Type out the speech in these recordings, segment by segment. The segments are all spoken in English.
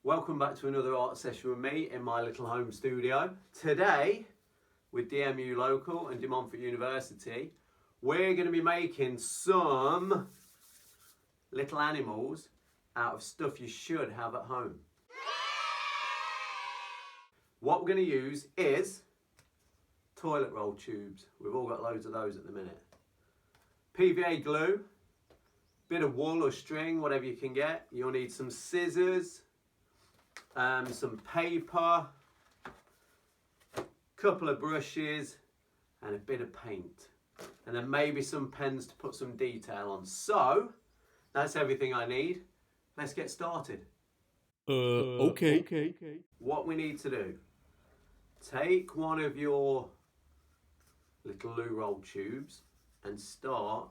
Welcome back to another art session with me in my little home studio. Today, with DMU Local and Montfort University, we're going to be making some little animals out of stuff you should have at home. What we're going to use is toilet roll tubes. We've all got loads of those at the minute. PVA glue, bit of wool or string, whatever you can get. You'll need some scissors, some paper, couple of brushes and a bit of paint, and then maybe some pens to put some detail on. So that's everything I need. Let's get started. Okay. What we need to do, take one of your little loo roll tubes and start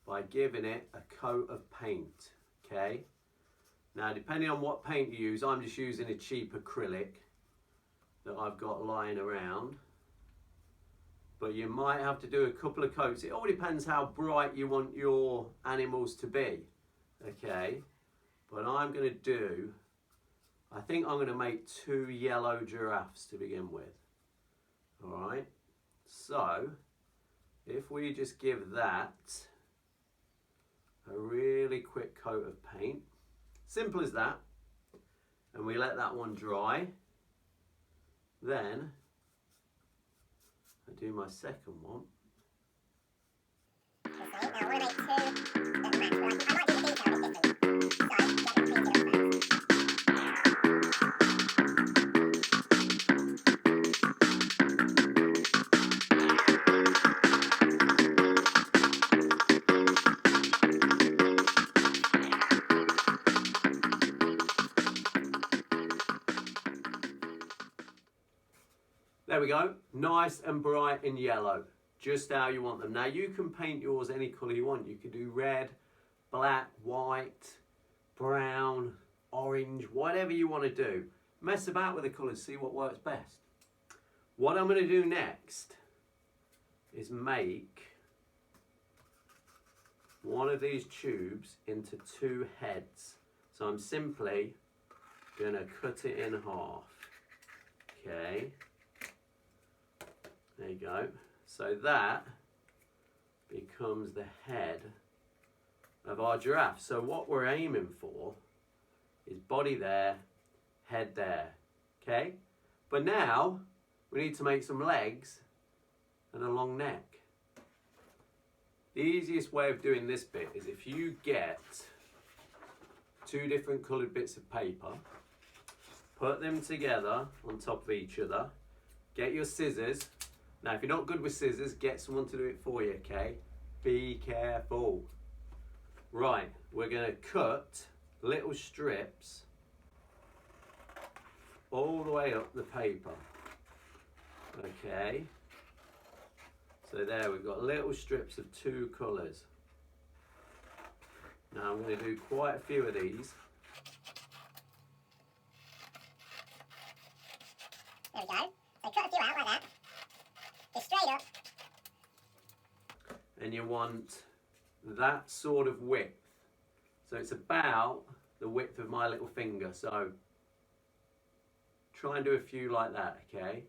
by giving it a coat of paint. Okay, now depending on what paint you use, I'm just using a cheap acrylic that I've got lying around, but you might have to do a couple of coats. It all depends how bright you want your animals to be. Okay, but I'm going to do, I think I'm going to make 2 yellow giraffes to begin with. Alright, so if we just give that a really quick coat of paint, simple as that, and we let that one dry, then I do my second one. There we go, nice and bright and yellow, just how you want them. Now you can paint yours any colour you want. You could do red, black, white, brown, orange, whatever you want to do. Mess about with the colours, see what works best. What I'm going to do next is make one of these tubes into 2 heads. So I'm simply going to cut it in half. Okay. There you go. So that becomes the head of our giraffe. So what we're aiming for is body there, head there. Okay? But now we need to make some legs and a long neck. The easiest way of doing this bit is if you get 2 different coloured bits of paper, put them together on top of each other, get your scissors. Now, if you're not good with scissors, get someone to do it for you, okay? Be careful. Right, we're going to cut little strips all the way up the paper. Okay? So there, we've got little strips of 2 colours. Now, I'm going to do quite a few of these. There we go. So cut a few out like that. Just straight up. And you want that sort of width. So it's about the width of my little finger. So try and do a few like that, okay?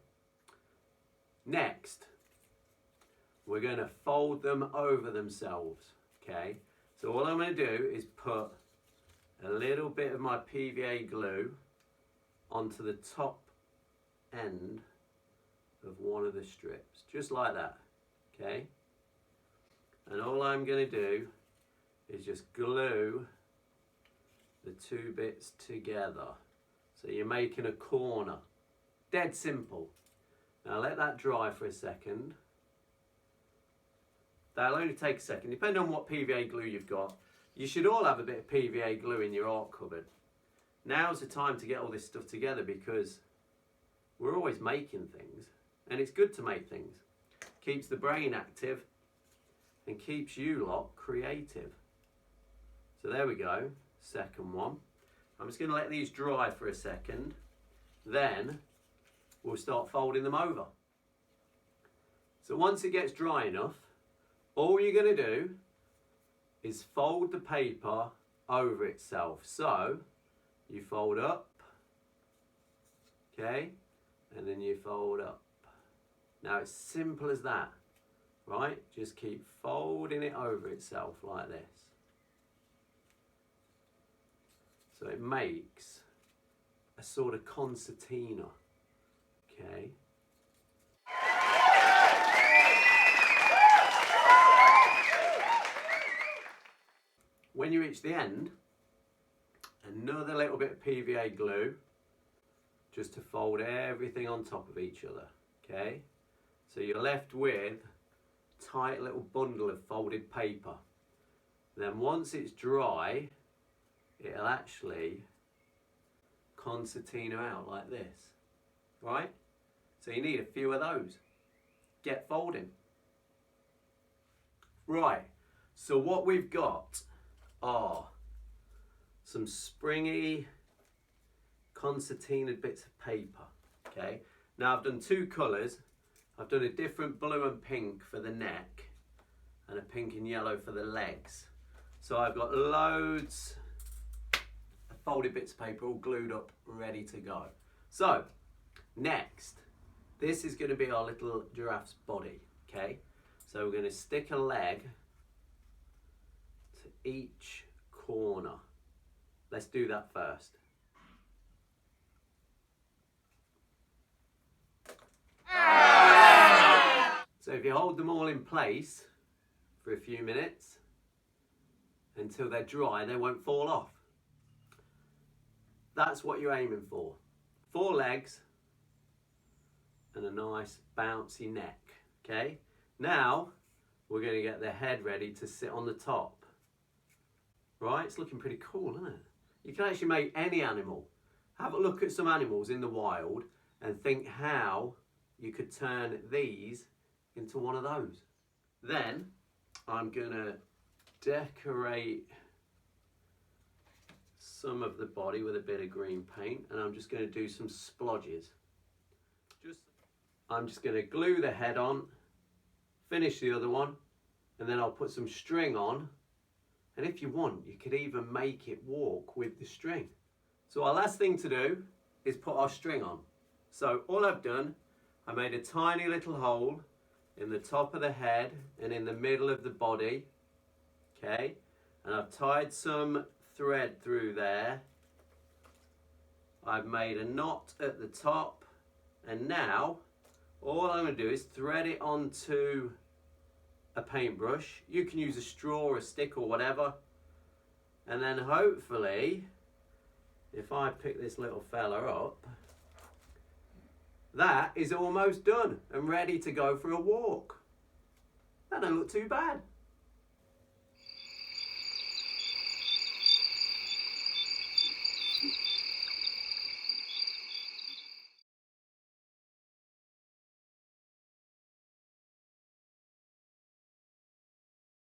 Next, we're going to fold them over themselves, okay? So all I'm going to do is put a little bit of my PVA glue onto the top end of one of the strips, just like that, okay? And all I'm going to do is just glue the 2 bits together. So you're making a corner. Dead simple. Now let that dry for a second. That'll only take a second, depending on what PVA glue you've got. You should all have a bit of PVA glue in your art cupboard. Now's the time to get all this stuff together because we're always making things. And it's good to make things. Keeps the brain active and keeps you lot creative. So there we go, second one. I'm just going to let these dry for a second. Then we'll start folding them over. So once it gets dry enough, all you're going to do is fold the paper over itself. So you fold up okay? And then you fold up. Now it's simple as that, right? Just keep folding it over itself like this. So it makes a sort of concertina, okay? When you reach the end, another little bit of PVA glue just to fold everything on top of each other, okay? So you're left with a tight little bundle of folded paper. Then once it's dry, it'll actually concertina out like this, right? So you need a few of those. Get folding. Right, so what we've got are some springy concertinaed bits of paper, okay? Now I've done two colours. I've done a different blue and pink for the neck and a pink and yellow for the legs. So I've got loads of folded bits of paper all glued up, ready to go. So next, this is going to be our little giraffe's body, okay? So we're going to stick a leg to each corner. Let's do that first. So if you hold them all in place for a few minutes until they're dry, they won't fall off. That's what you're aiming for. 4 legs and a nice bouncy neck, okay? Now we're going to get the head ready to sit on the top. Right, it's looking pretty cool, isn't it? You can actually make any animal. Have a look at some animals in the wild and think how you could turn these into one of those. Then I'm gonna decorate some of the body with a bit of green paint, and I'm just gonna do some splodges. I'm just gonna glue the head on, finish the other one, and then I'll put some string on. And if you want, you could even make it walk with the string. So our last thing to do is put our string on. So all I've done, I made a tiny little hole in the top of the head and in the middle of the body, okay? And I've tied some thread through there. I've made a knot at the top, and now all I'm going to do is thread it onto a paintbrush. You can use a straw or a stick or whatever, and then hopefully, if I pick this little fella up, that is almost done and ready to go for a walk. That don't look too bad.